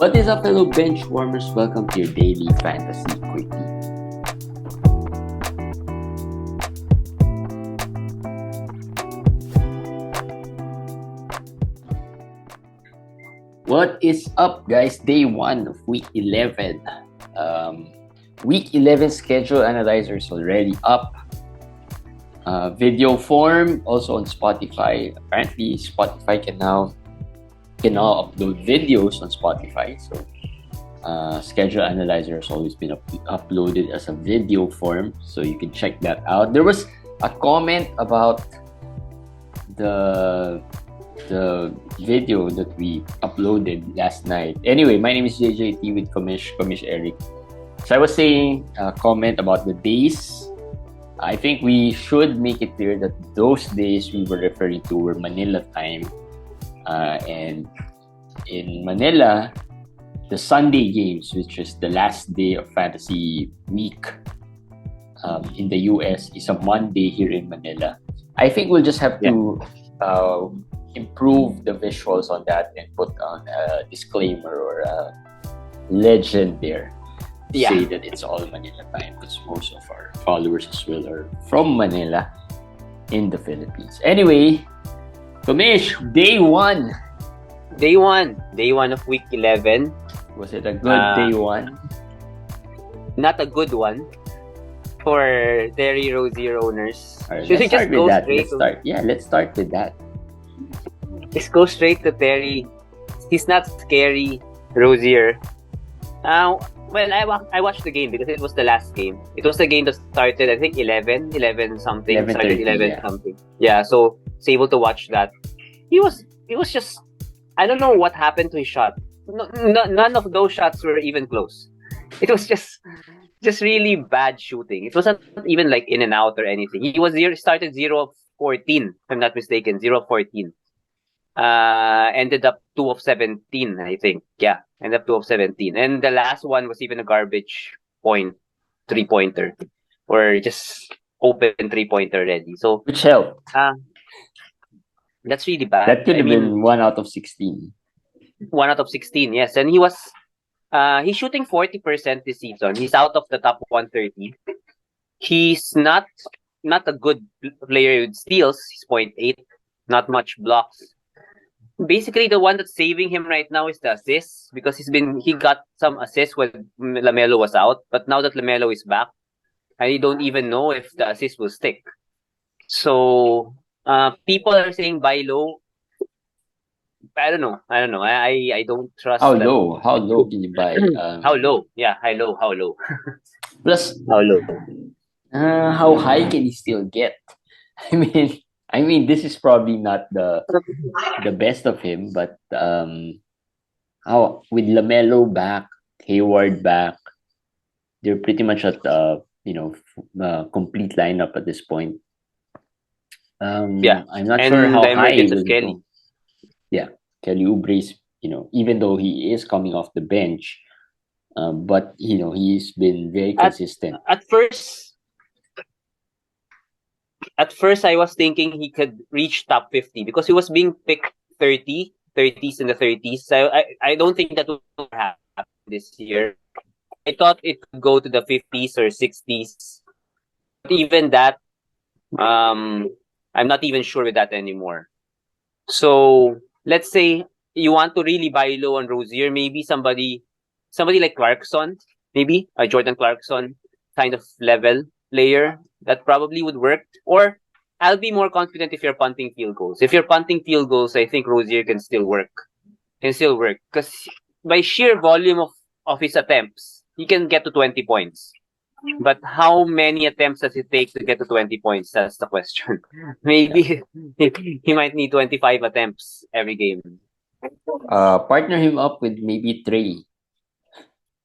What is up, fellow bench warmers? Welcome to your daily fantasy quickie. What is up, guys? Day 1 of week 11. Week 11 schedule analyzer is already up. Video form also on Spotify. Apparently, Spotify can now upload videos on Spotify. So, schedule analyzer has always been uploaded as a video form, so you can check that out. There was a comment about the video that we uploaded last night. Anyway, my name is JJT with Commish Eric. So I was saying a comment about the days. I think we should make it clear that those days we were referring to were Manila time. And in Manila, the Sunday games, which is the last day of fantasy week in the US, is a Monday here in Manila. I think we'll just have to improve the visuals on that and put on a disclaimer or a legend there. Say that it's all Manila time because most of our followers as well are from Manila in the Philippines. Anyway, Commish, day 1. Day one of week 11. Was it a good day 1? Not a good one for Terry Rozier owners. Right, Should we just go straight? Let's start with that. Just go straight to Terry. He's not scary, Rozier. Well, I watched the game because it was the last game. It was the game that started, I think, 11 something. 11 something. Yeah, so I was able to watch that. It was just, I don't know what happened to his shot. None of those shots were even close. It was just really bad shooting. It wasn't even like in and out or anything. He started 0 of 14, if I'm not mistaken, 0 of 14. Ended up 2 of 17, I think. Yeah, ended up 2 of 17. And the last one was even a garbage three-pointer. Or just open three-pointer already. So, which helped. That's really bad. That could have been 1 out of 16. 1 out of 16, yes. And he's shooting 40% this season. He's out of the top 130. He's not a good player with steals. He's 0.8. Not much blocks. Basically, the one that's saving him right now is the assists because he got some assists when LaMelo was out. But now that LaMelo is back, I don't even know if the assist will stick. So, people are saying buy low. I don't know. I don't trust. How low can you buy? How low? Yeah, how low? Plus, how low? How high can he still get? I mean, this is probably not the best of him, but how with LaMelo back, Hayward back, they're pretty much at complete lineup at this point. I'm not sure how high he will go. Yeah, Kelly Oubre's, even though he is coming off the bench, but he's been very consistent. At first, I was thinking he could reach top 50 because he was being picked 30s in the 30s. So I don't think that will happen this year. I thought it could go to the 50s or 60s. But even that, I'm not even sure with that anymore. So let's say you want to really buy low on Rozier, maybe somebody like Clarkson, maybe a Jordan Clarkson kind of level player. That probably would work. Or I'll be more confident if you're punting field goals. If you're punting field goals, I think Rozier can still work. Because by sheer volume of his attempts, he can get to 20 points. But how many attempts does it take to get to 20 points? That's the question. Maybe he might need 25 attempts every game. Partner him up with maybe Trey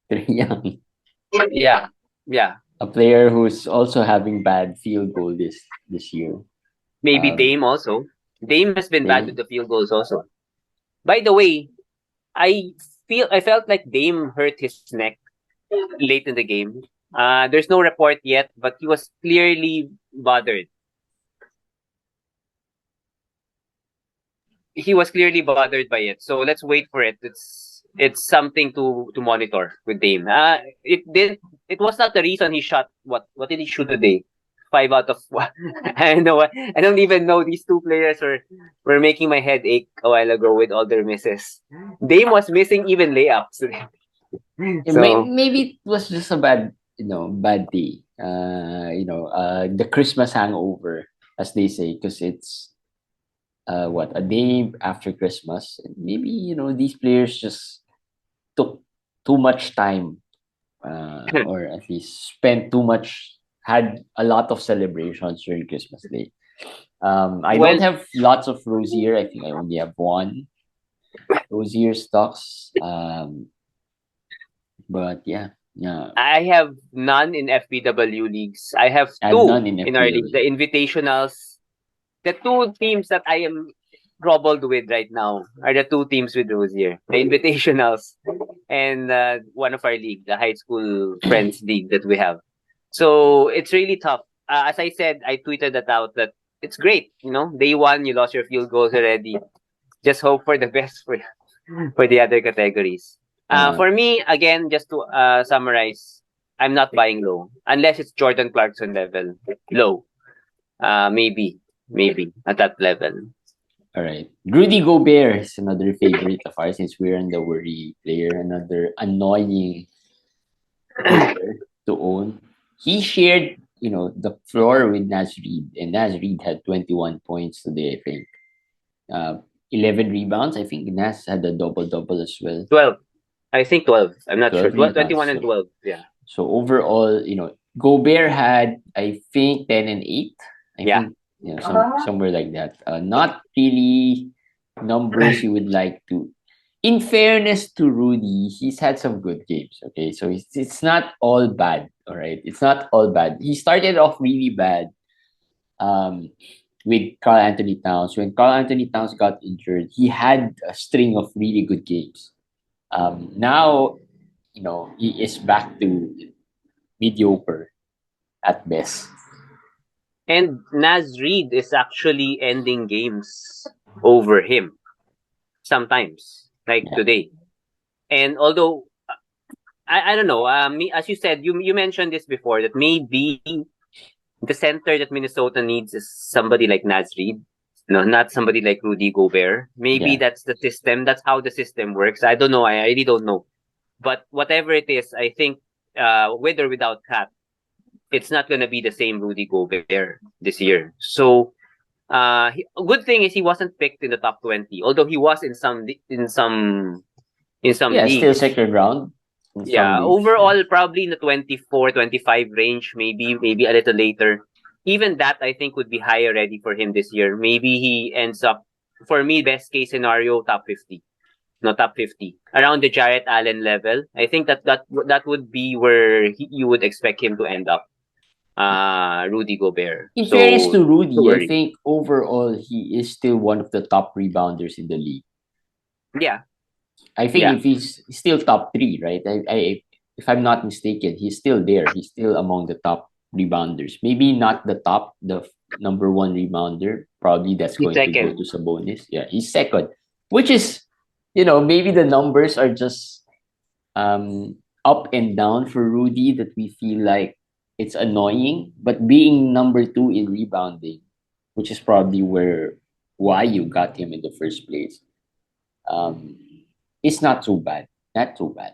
Young. Yeah. A player who's also having bad field goal this year. Maybe Dame also. Dame has been bad with the field goals also. By the way, I felt like Dame hurt his neck late in the game. There's no report yet, but he was clearly bothered. He was clearly bothered by it. So let's wait for it. it's something to monitor with Dame. It was not the reason he shot. What did he shoot today? 5 out of 1. I don't know. I don't even know. These two players were making my head ache a while ago with all their misses. Dame was missing even layups. So Maybe it was just a bad day. The Christmas hangover, as they say, because it's a day after Christmas. And maybe these players just took too much time, or at least spent too much, had a lot of celebrations during Christmas Day. I well, don't have lots of Rosier. I think I only have one Rosier stocks. But yeah, I have none in FPW leagues. I have I have two none in in our league. The FPW. invitationals. The two teams that I am troubled with right now are the two teams with Rosier. The invitationals and one of our league, the high school friends league that we have. So it's really tough. As I said, I tweeted that out that it's great. Day one, you lost your field goals already. Just hope for the best for the other categories. Uh, For me, again, just to summarize, I'm not buying low unless it's Jordan Clarkson level low. Maybe at that level. all right. Rudy Gobert is another favorite of ours since we're in the worry player. Another annoying player to own. He shared, the floor with Naz Reid, and Naz Reid had 21 points today, I think. 11 rebounds. I think Naz had a double-double as well. 12. I think 12. I'm not sure. 12 rebounds. 21 and 12. Yeah. So overall, Gobert had, I think, 10 and 8. I think, somewhere like that. Not really numbers you would like to. In fairness to Rudy, he's had some good games. Okay, so it's not all bad. All right, it's not all bad. He started off really bad, with Carl Anthony Towns. When Carl Anthony Towns got injured, he had a string of really good games. Now, he is back to mediocre at best. And Naz Reid is actually ending games over him sometimes, like Yeah. today. And although I don't know, as you said, you mentioned this before that maybe the center that Minnesota needs is somebody like Naz Reid, not somebody like Rudy Gobert. Maybe Yeah. that's the system. That's how the system works. I don't know. I really don't know. But whatever it is, I think with or without Cat, it's not gonna be the same Rudy Gobert this year. So a good thing is he wasn't picked in the top 20, although he was in some Yeah, still leagues. second round in some Yeah, leagues. overall probably in the 24, 25 range, maybe a little later. Even that I think would be higher ready for him this year. Maybe he ends up, for me, best case scenario, top 50. No, top 50. Around the Jarrett Allen level. I think that would be where you would expect him to end up. Rudy Gobert. In fairness So to don't Rudy, I worry. think overall he is still one of the top rebounders in the league. Yeah. I think Yeah. if he's still top three, right? If I'm not mistaken, he's still there. He's still among the top rebounders. Maybe not the top, the number one rebounder. Probably that's He's going to go second. to Sabonis. Yeah, he's second, which is, maybe the numbers are just up and down for Rudy that we feel like it's annoying. But being number two in rebounding, which is probably why you got him in the first place, um, it's not too bad. Not too bad.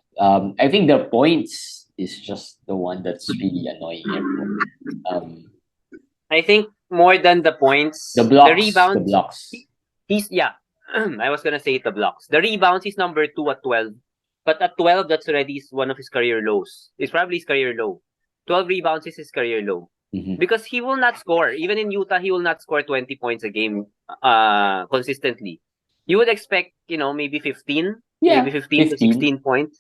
I think the points is just the one that's really annoying everyone. I think more than the points, The the blocks, the rebounds, blocks. he's, yeah. I was gonna say the blocks. The rebounds, he's number 2 at 12. But at 12, that's already one of his career lows. It's probably his career low. 12 rebounds is his career low. Mhm. Because he will not score. Even in Utah, he will not score 20 points a game consistently. You would expect, maybe 15, Yeah, maybe 15 to 15. 16 points.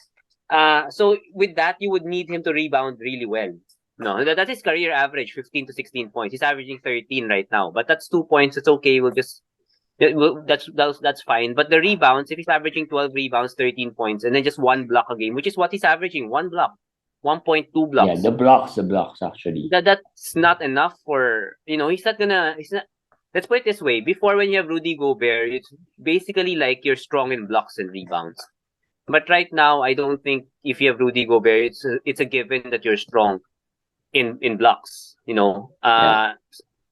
So with that, you would need him to rebound really well. No, that's his career average, 15 to 16 points. He's averaging 13 right now, but that's 2 points. It's okay. That's fine. But the rebounds, if he's averaging 12 rebounds, 13 points, and then just one block a game, which is what he's averaging, one block, 1.2 Yeah, blocks. the blocks actually. That's not enough for, he's not. Let's put it this way. Before, when you have Rudy Gobert, it's basically like you're strong in blocks and rebounds. But right now, I don't think if you have Rudy Gobert, it's a given that you're strong in blocks.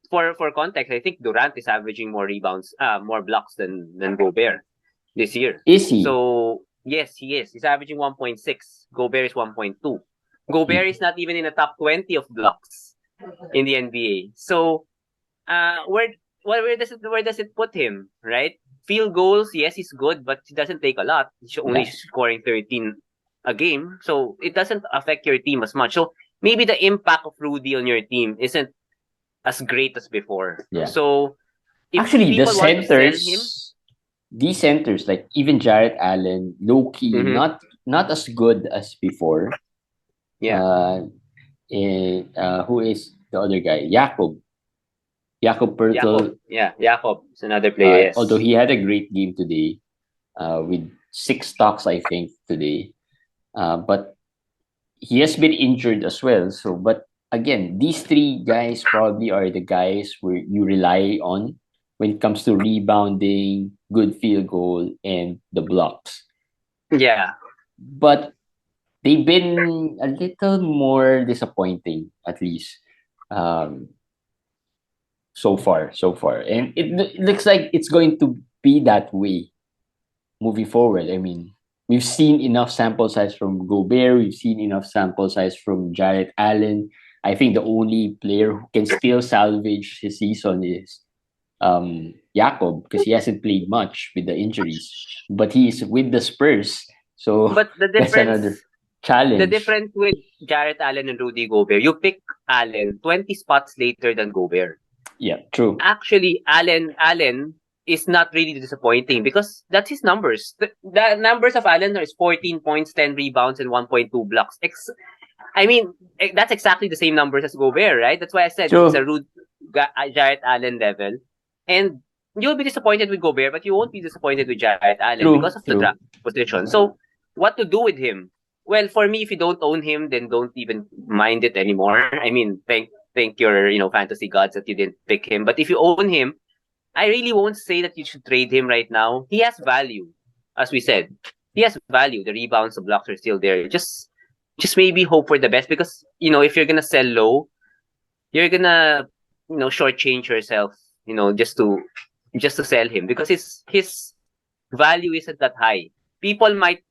For context, I think Durant is averaging more rebounds, more blocks than Gobert this year. Is he? So yes, he is. He's averaging 1.6. Gobert is 1.2. Gobert is not even in the top 20 of blocks in the NBA. So where does it put him, right? Field goals, yes, he's good, but he doesn't take a lot. He's only scoring 13 a game, so it doesn't affect your team as much. So maybe the impact of Rudy on your team isn't as great as before. Yeah. So if actually, the people want to sell him, centers, these centers, like even Jarrett Allen, low key, not as good as before. Yeah. Who is the other guy? Jakob Pertl. Jakob is another player. Yes. Although he had a great game today, with 6 stocks, I think, today. But he has been injured as well. So, but again, these 3 guys probably are the guys where you rely on when it comes to rebounding, good field goal, and the blocks. Yeah. But they've been a little more disappointing, at least. So far. And it looks like it's going to be that way moving forward. I mean, we've seen enough sample size from Gobert. We've seen enough sample size from Jarrett Allen. I think the only player who can still salvage his season is Jakob, because he hasn't played much with the injuries. But he's with the Spurs. So but that's another challenge. The difference with Jarrett Allen and Rudy Gobert, you pick Allen 20 spots later than Gobert. Yeah, true. Actually, Allen is not really disappointing because that's his numbers. The numbers of Allen is 14 points, 10 rebounds, and 1.2 blocks. I mean, that's exactly the same numbers as Gobert, right? That's why I said True. It's a Jarrett Allen level. And you'll be disappointed with Gobert, but you won't be disappointed with Jarrett Allen because of the draft position. So, what to do with him? Well, for me, if you don't own him, then don't even mind it anymore. I mean, thank your fantasy gods that you didn't pick him. But if you own him, I really won't say that you should trade him right now. He has value, as we said. He has value. The rebounds, the blocks are still there. Just maybe hope for the best because if you're gonna sell low, you're gonna shortchange yourself. Just to sell him because his value isn't that high. People might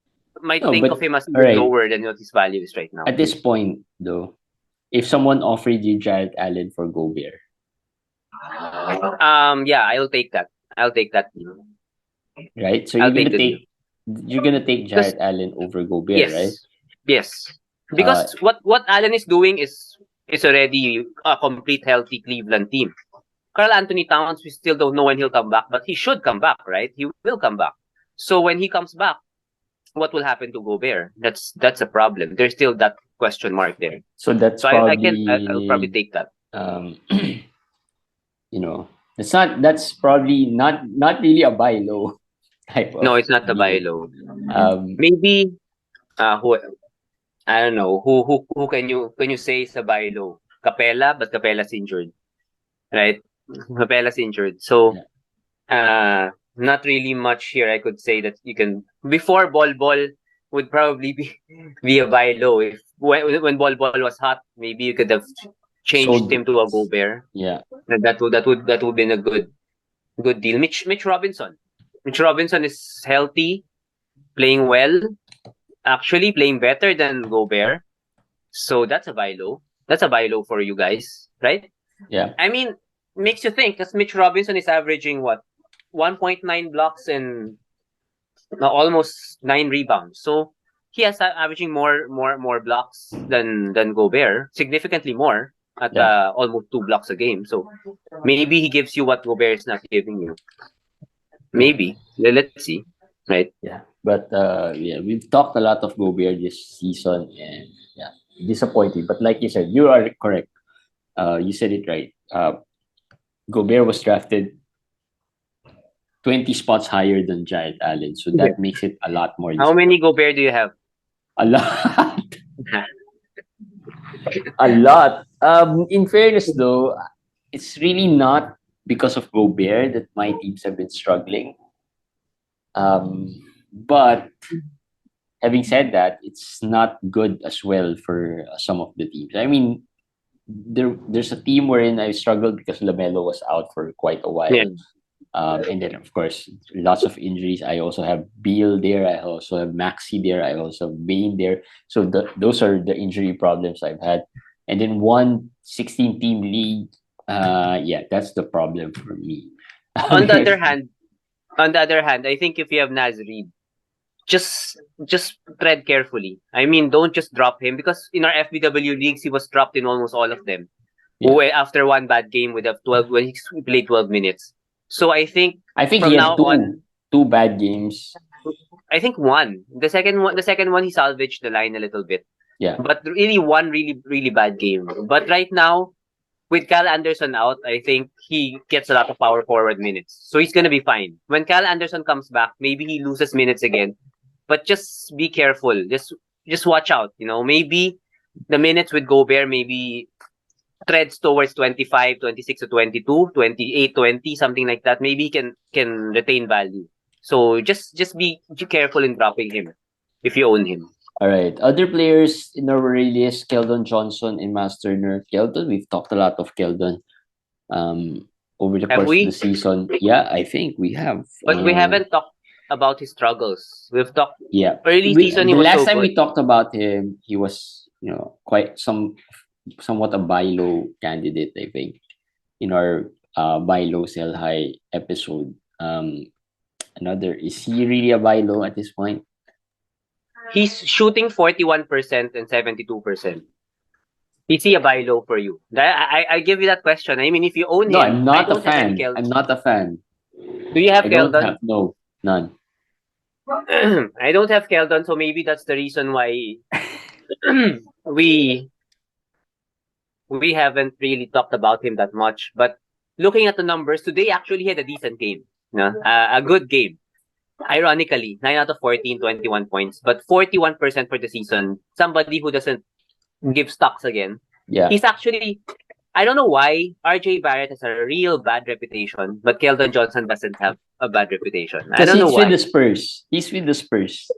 think of him as lower than what his value is right now. At this point, though, if someone offered you Jarrett Allen for Gobert, yeah, I'll take that. Right, so you're gonna take Jarrett Allen over Gobert, right? Yes, because what Allen is doing is already a complete healthy Cleveland team. Karl Anthony Towns, we still don't know when he'll come back, but he should come back, right? He will come back. So when he comes back, what will happen to Gobert? That's a problem. There's still that question mark there. So that's I'll probably take that. That's probably not really a buy low type of. No, it's not a buy low. Maybe who I don't know who can you say is a buy low? Capella, but Capella's injured, right? Capella's injured, so not really much here. I could say that you can before Ball would probably be a buy low. If when Ball was hot, maybe you could have changed him to a Gobert. Yeah, that would been a good deal. Mitch Robinson. Mitch Robinson is healthy, playing well, actually playing better than Gobert. So that's a buy low. That's a buy low for you guys, right? Yeah. I mean, makes you think because Mitch Robinson is averaging what 1.9 blocks and almost 9 rebounds. So he has averaging more blocks than Gobert, significantly more at almost 2 blocks a game. So maybe he gives you what Gobert is not giving you. Maybe. Let's see. Right? Yeah. But we've talked a lot of Gobert this season and disappointing. But like you said, you are correct. You said it right. Gobert was drafted 20 spots higher than Jarrett Allen. So that makes it a lot more. How many Gobert do you have? A lot. A lot. In fairness, though, it's really not because of Gobert that my teams have been struggling. But having said that, it's not good as well for some of the teams. I mean, there's a team wherein I struggled because Lamelo was out for quite a while. Yeah. And then of course lots of injuries. I also have Beal there. I also have Maxi there. I also have Bain there. So those are the injury problems I've had. And then one 16 team league. Yeah, that's the problem for me. On the other hand, I think if you have Naz Reid, just tread carefully. I mean, don't just drop him because in our FBW leagues he was dropped in almost all of them. Yeah. After one bad game would have 12 when he played 12 minutes. So I think he from had now on, two bad games. I think one. The second one he salvaged the line a little bit. Yeah. But really one really bad game. But right now, with Cal Anderson out, I think he gets a lot of power forward minutes. So he's gonna be fine. When Cal Anderson comes back, maybe he loses minutes again. But just be careful. Just watch out. Maybe the minutes with Gobert maybe treads towards 25, 26 to 22, 28, 20, something like that. Maybe he can retain value. So just be careful in dropping him if you own him. All right. Other players in our release, Keldon Johnson and Myles Turner. Keldon, we've talked a lot of Keldon over the Have course of we? the season. Yeah, I think we have. But we haven't talked about his struggles. We've talked early season. He The was last so time good. we talked about him, he was quite somewhat a buy low candidate. I think in our buy low sell high episode. Is he really a buy low at this point? He's shooting 41% and 72%. Is he a buy low for you? I give you that question. I mean, if you own No, him, I'm not I don't a fan. have any Keldon. I'm not a fan. Do you have I don't Keldon? have none. I don't have Keldon, so maybe that's the reason why we haven't really talked about him that much. But looking at the numbers, today actually had a decent game. A good game. Ironically, 9 out of 14, 21 points. But 41% for the season. Somebody who doesn't give stocks again. Yeah. He's actually, I don't know why, RJ Barrett has a real bad reputation, but Keldon Johnson doesn't have a bad reputation. I don't know why. He's with the Spurs.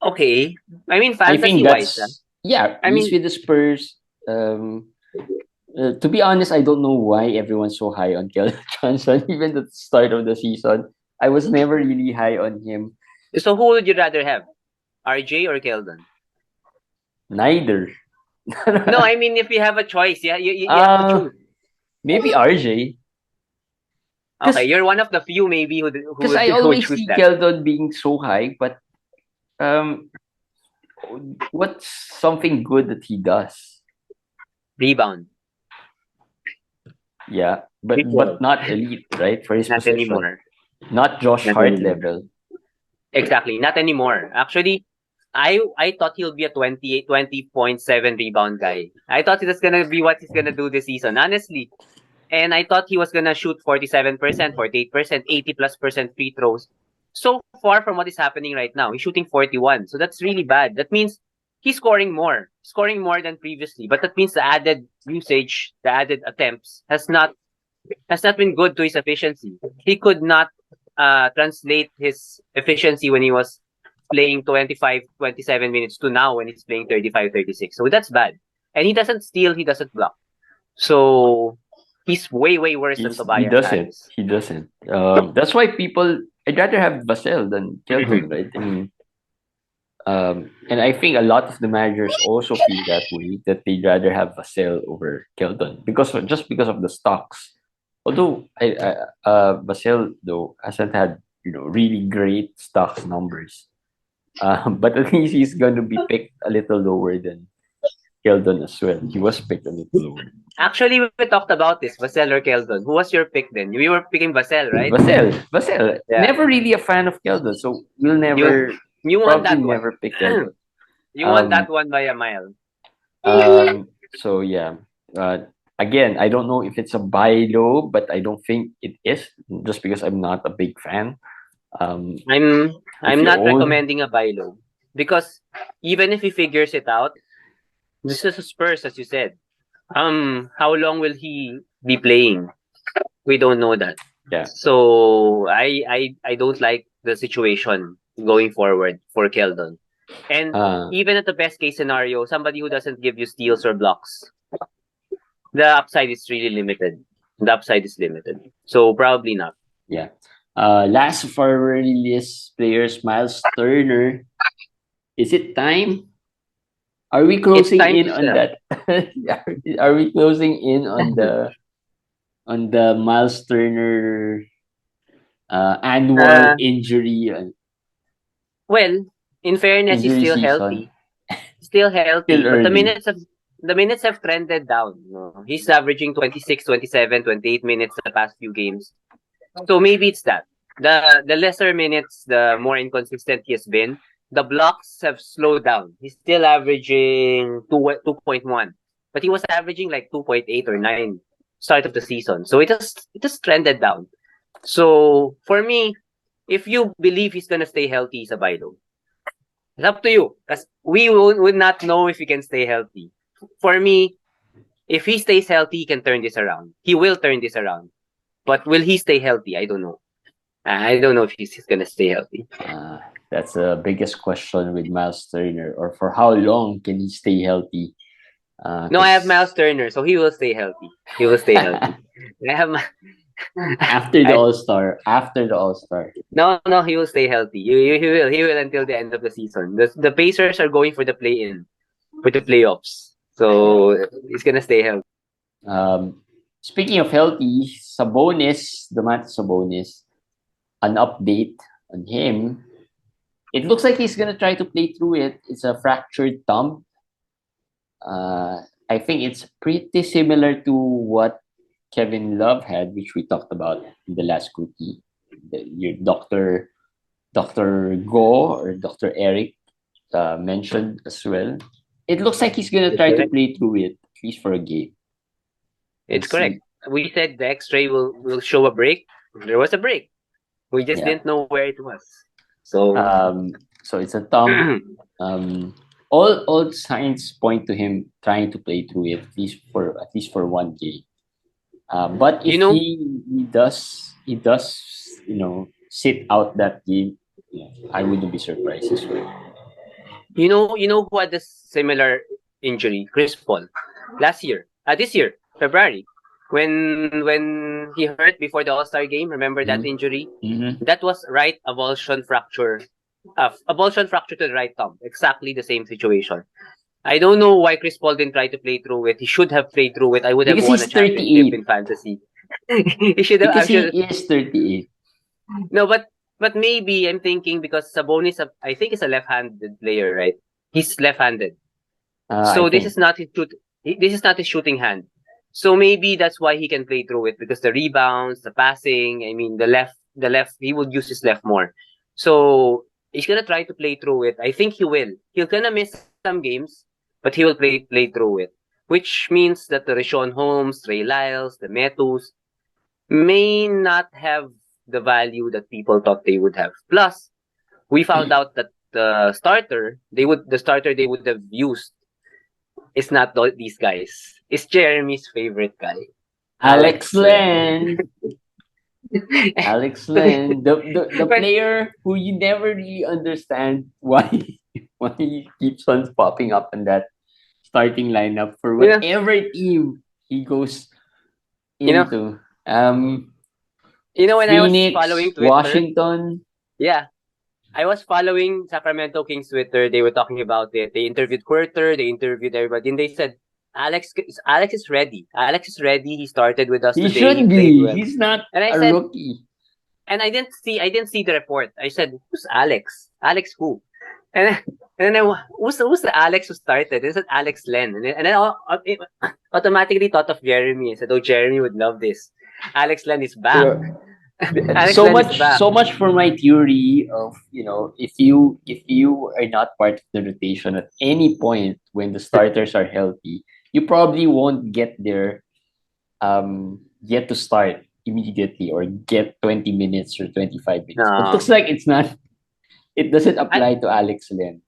Okay. I mean, I think fantasy-wise. he's with the Spurs. To be honest, I don't know why everyone's so high on Keldon Johnson, even at the start of the season. I was never really high on him. So who would you rather have? RJ or Keldon? Neither. No, I mean, if you have a choice, you have to choose. Maybe RJ. Okay, you're one of the few maybe who Because I always see Keldon being so high, but what's something good that he does? Rebound. Yeah, but not elite, right? For his not position. Anymore. Not Josh Hart level. Exactly, not anymore. Actually, I thought he'll be a 20.7 rebound guy. I thought that's gonna be what he's gonna do this season, honestly. And I thought he was gonna shoot 47%, 48%, 80+% free throws. So far from what is happening right now, he's shooting 41. So that's really bad. That means he's scoring more than previously. But that means the added usage, the added attempts has not been good to his efficiency. He could not translate his efficiency when he was playing 25, 27 minutes to now when he's playing 35, 36. So that's bad. And he doesn't steal, he doesn't block. So he's way worse than Tobias. He doesn't. That's why I'd rather have Vassell than Keldon, right? I mean, and I think a lot of the managers also feel that way, that they'd rather have Vassell over Keldon because of the stocks. Although Vassell though hasn't had really great stocks numbers, but at least he's going to be picked a little lower than Keldon as well. He was picked a little lower. Actually, we talked about this, Vassell or Keldon. Who was your pick then? We were picking Vassell, right? Vassell. Yeah. Never really a fan of Keldon, so we'll never. You want that one? Never pick Keldon. You want that one by a mile. So yeah. Again, I don't know if it's a buy low, but I don't think it is, just because I'm not a big fan. I'm not recommending a buy low because even if he figures it out, this is a Spurs, as you said. How long will he be playing? We don't know that. Yeah. So I don't like the situation going forward for Keldon. And Uh, even at the best case scenario, somebody who doesn't give you steals or blocks, the upside is really limited. The upside is limited. So probably not. yeah. Last of our release players, Myles Turner. Is it time? Are we It's closing time in to on sell. that? Are we closing in on the Myles Turner annual Uh, injury well, in fairness, he's injury still season? healthy. Still healthy, Still but early. the minutes have trended down. No? He's averaging 26, 27, 28 minutes the past few games. So maybe it's that. The lesser minutes, the more inconsistent he has been. The blocks have slowed down. He's still averaging 2.1, but he was averaging like 2.8 or 9 start of the season. So it has trended down. So for me, if you believe he's gonna stay healthy, Sabaylo, it's up to you. Because we would not know if he can stay healthy. For me, if he stays healthy, he can turn this around. He will turn this around. But will he stay healthy? I don't know. I don't know if he's gonna stay healthy. That's the biggest question with Myles Turner, or for how long can he stay healthy? No, I have 'Cause Myles Turner, so he will stay healthy. He will stay healthy. I have after the I, All Star. no, he will stay healthy. He will until the end of the season. The Pacers are going for the play-in, for the playoffs. So he's gonna stay healthy. Speaking of healthy, Domantas Sabonis, an update on him. It looks like he's gonna try to play through it. It's a fractured thumb. I think it's pretty similar to what Kevin Love had, which we talked about in the last cookie. Your Doctor Go or Doctor Eric mentioned as well. It looks like he's gonna It's try to correct. play through it at least for a game. We'll It's correct. see. We said the X-ray will show a break. There was a break. We just Yeah. didn't know where it was. So So it's a thumb. All signs point to him trying to play through it at least for one game. But you if know, he does sit out that game, yeah, I wouldn't be surprised as well. you know who had a similar injury? Chris Paul last year. This year, February, when he hurt before the All-Star game. Remember that Mm-hmm. injury? Mm-hmm. That was right avulsion fracture. Avulsion fracture to the right thumb. Exactly the same situation. I don't know why Chris Paul didn't try to play through it. He should have played through it. I would have Because won a he's championship in 38. fantasy. he should have. I Because he should. is 38. No, but maybe I'm thinking because Sabonis, I think, is a left-handed player, right? He's left-handed, I so this think. is not his This is not his shooting hand. So maybe that's why he can play through it because the rebounds, the passing. I mean, the left. He would use his left more. So he's gonna try to play through it. I think he will. He'll gonna miss some games, but he will play through it. Which means that the Rashawn Holmes, Trey Lyles, the Metus may not have the value that people thought they would have. Plus, we found out that the starter they would have used is not these guys. It's Jeremy's favorite guy, Alex Alex Len. Len. Alex Len, the But player who you never really understand why why he keeps on popping up in that starting lineup for you know, whatever team he goes you know, into. when I was following Phoenix, Twitter, Washington. yeah, I was following Sacramento Kings Twitter. They were talking about it. They interviewed Quirter. They interviewed everybody, and they said Alex is ready. Alex is ready. He started with us He today. He should played be. well. He's not And I a said, rookie. and I didn't see the report. I said, who's Alex? Alex who? And then who's the Alex who started? I said Alex Len. And then I automatically thought of Jeremy. I said, oh, Jeremy would love this. Alex Len is back. You Alex so Len is much back. so much for my theory of if you are not part of the rotation at any point when the starters are healthy, you probably won't get to start immediately or get 20 minutes or 25 minutes. But it No. looks like it doesn't apply to Alex Len.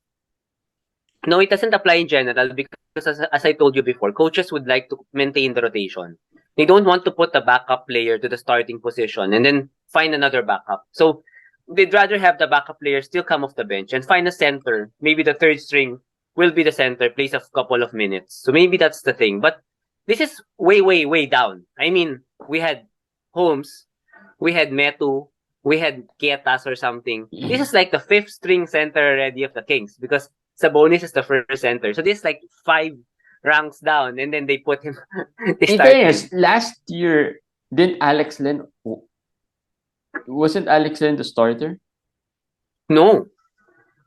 No, it doesn't apply in general because as I told you before, coaches would like to maintain the rotation. They don't want to put a backup player to the starting position and then find another backup. So they'd rather have the backup players still come off the bench and find a center. Maybe the third string will be the center, plays a couple of minutes. So maybe that's the thing. But this is way, way, way down. I mean, we had Holmes, we had Metu, we had Kietas or something. This is like the fifth string center already of the Kings because Sabonis is the first center. So this is like 5 ranks down, and then they put him. They In start fairness, last year, didn't Alex Len, wasn't Alex Len the starter? No.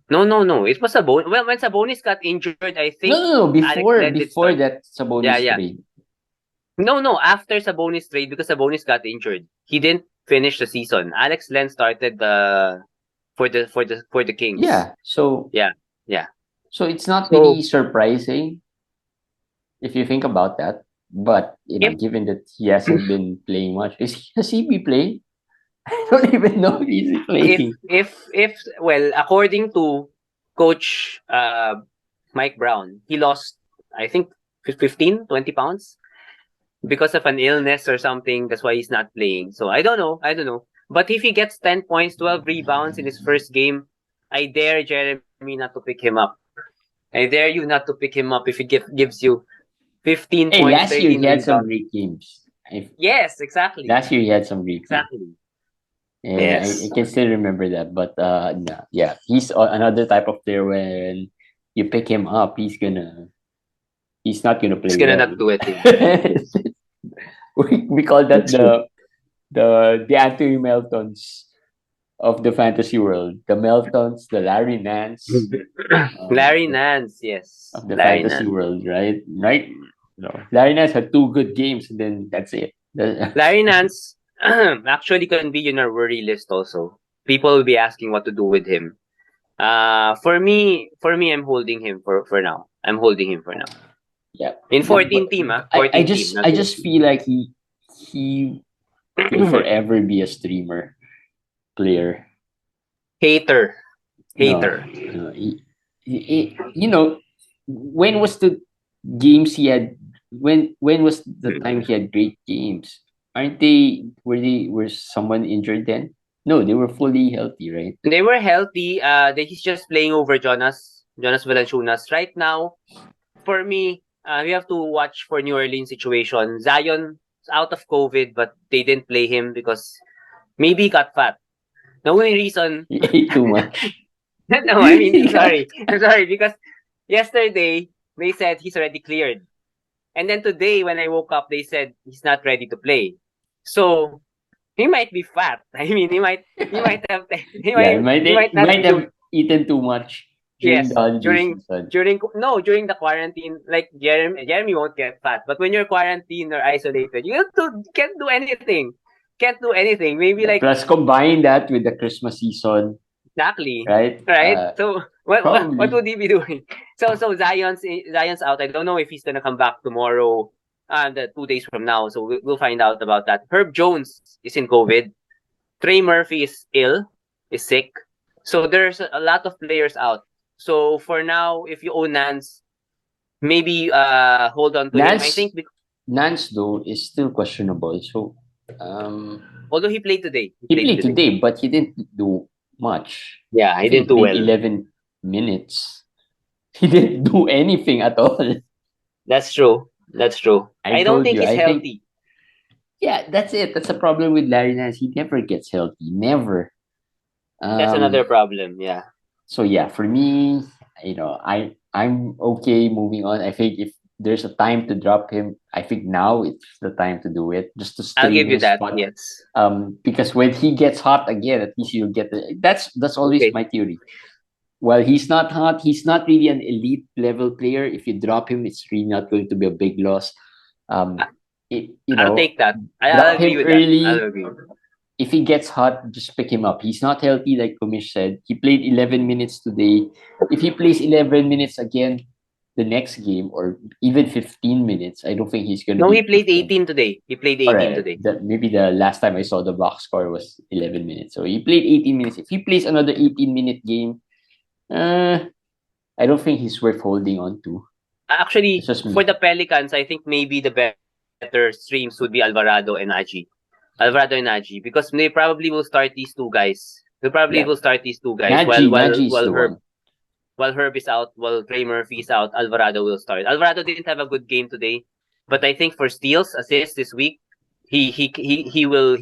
No. It was Sabonis. Well, when Sabonis got injured, I think No. Alex Len did Before start. that Sabonis Yeah. trade. No. After Sabonis trade, because Sabonis got injured, he didn't finish the season. Alex Len started for the Kings. Yeah. So Yeah. So it's not So really surprising if you think about that. But if given that he hasn't been playing much, has he been playing? I don't even know if he's playing. if well, according to Coach Mike Brown, he lost I think 15, 20 pounds because of an illness or something. That's why he's not playing. So I don't know. But if he gets 10 points, 12 rebounds in his first game, I dare Jeremy not to pick him up. I dare you not to pick him up if he gives you 15 Hey, points, last year 13 he had some rebounds. great games. Yes, exactly. Last year he had some great games. Exactly. And Yes. I can still remember that. But no, yeah, he's another type of player when you pick him up, he's not gonna play He's gonna well. not do it. we call that the Anthony Meltons of the fantasy world. The Meltons, the Larry Nance Larry Nance, yes. of the Larry fantasy Nance. world, right? Right? No. Larry Nance had 2 good games and then that's it. Larry Nance actually can be in our worry list also. People will be asking what to do with him. For me, I'm holding him for now. I'm holding him for now. Yeah. In 14 team, 14 I team. I just feel like he will forever be a streamer player. Hater. No, when was the games he had? When was the time he had great games? Aren't they? Were someone injured then? No, they were fully healthy, right? They were healthy. He's just playing over Jonas Valanciunas right now. For me, we have to watch for New Orleans situation. Zion is out of COVID, but they didn't play him because maybe he got fat. The only reason. He ate too much. No, I mean, I'm sorry because yesterday they said he's already cleared, and then today when I woke up, they said he's not ready to play. So he might be fat. I mean, he might have he might not be have eaten too much during yes the holiday season. during the quarantine. Like Jeremy won't get fat, but when you're quarantined or isolated, can't do anything. Maybe like Plus combine that with the Christmas season, exactly. right? So what probably. would he be doing? So Zion's out. I don't know if he's gonna come back tomorrow. The 2 days from now. So we'll find out about that. Herb Jones is in COVID. Trey Murphy is sick. So there's a lot of players out. So for now, if you own Nance, maybe hold on to him. I think Nance though is still questionable. So although he played today. He played today, but he didn't do much. Yeah, he didn't do well. 11 minutes. He didn't do anything at all. That's true. I don't think he's healthy. Yeah, that's it. That's the problem with Larry Nance. He never gets healthy. Never. That's another problem. Yeah. So yeah, for me, I'm okay moving on. I think if there's a time to drop him, I think now it's the time to do it. Just to stay I'll give you that. spot. Yes. Because when he gets hot again, at least you'll get that's always my theory. While he's not hot, he's not really an elite level player. If you drop him, it's really not going to be a big loss. I'll take that. I'll agree with early. that. I'll agree. If he gets hot, just pick him up. He's not healthy, like Commish said. He played 11 minutes today. If he plays 11 minutes again the next game, or even 15 minutes, I don't think he's going to. No, he played 18 today. Today. Maybe the last time I saw the box score was 11 minutes. So he played 18 minutes. If he plays another 18-minute game, I don't think he's worth holding on to. Actually, for the Pelicans, I think maybe the better streams would be Alvarado and Agi, because they probably will start these two guys He'll probably Yeah. will start these two guys Nagy is the one. while Herb is out, while Trey Murphy is out, Alvarado will start. Alvarado didn't have a good game today, but I think for steals, assists this week, he will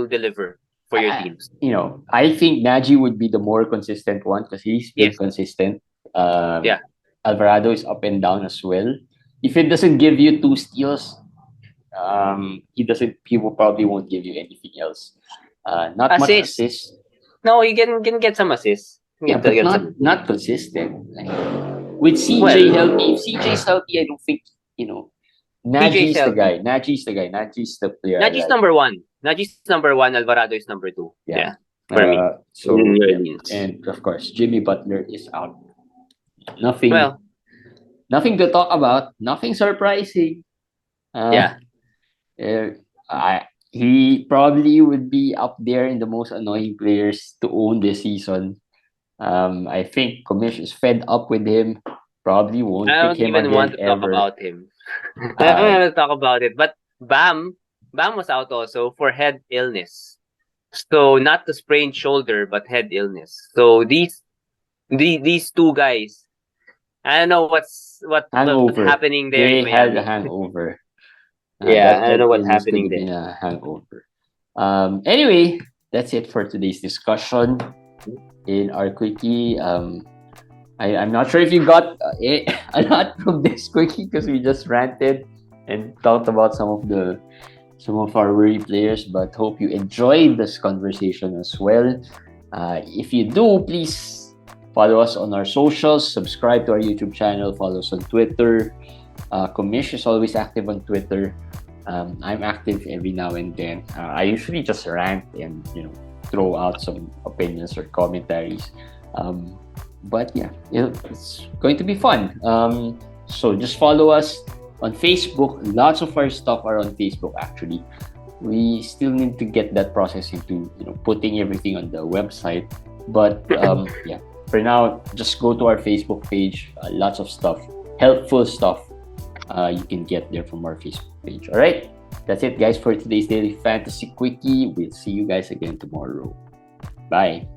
deliver for your teams. I think Nagy would be the more consistent one because he's been Yes. consistent. Yeah. Alvarado is up and down as well. If it doesn't give you 2 steals, he probably won't give you anything else. Not much Assists. assists. No, you can get some assists. Yeah, but not consistent. Like, with CJ healthy, if CJ's healthy, I don't think Nagy's the guy. Nagy's the player. Nagy's number one. Nagy's number one. Alvarado is number 2. Yeah. For me. So and of course, Jimmy Butler is out. Nothing to talk about. Nothing surprising. He probably would be up there in the most annoying players to own this season. I think Commish is fed up with him. Probably won't pick him again. I don't even want to talk about him. I don't want to talk about it. But Bam was out also for head illness. So not the sprained shoulder, but head illness. So these two guys, I don't know what's happening there. They had a hangover. I don't know what's happening there. A hangover. Anyway, that's it for today's discussion in our quickie. I'm not sure if you got a lot from this quickie because we just ranted and talked about some of our worry players, but hope you enjoyed this conversation as well. If you do, please follow us on our socials, subscribe to our YouTube channel, follow us on Twitter. Commish is always active on Twitter. I'm active every now and then. I usually just rant and throw out some opinions or commentaries. But yeah, it's going to be fun. So just follow us on Facebook. Lots of our stuff are on Facebook actually. We still need to get that process into putting everything on the website. But yeah, for now, just go to our Facebook page. Lots of stuff, helpful stuff you can get there from our Facebook page. All right, that's it guys for today's Daily Fantasy Quickie. We'll see you guys again tomorrow. Bye.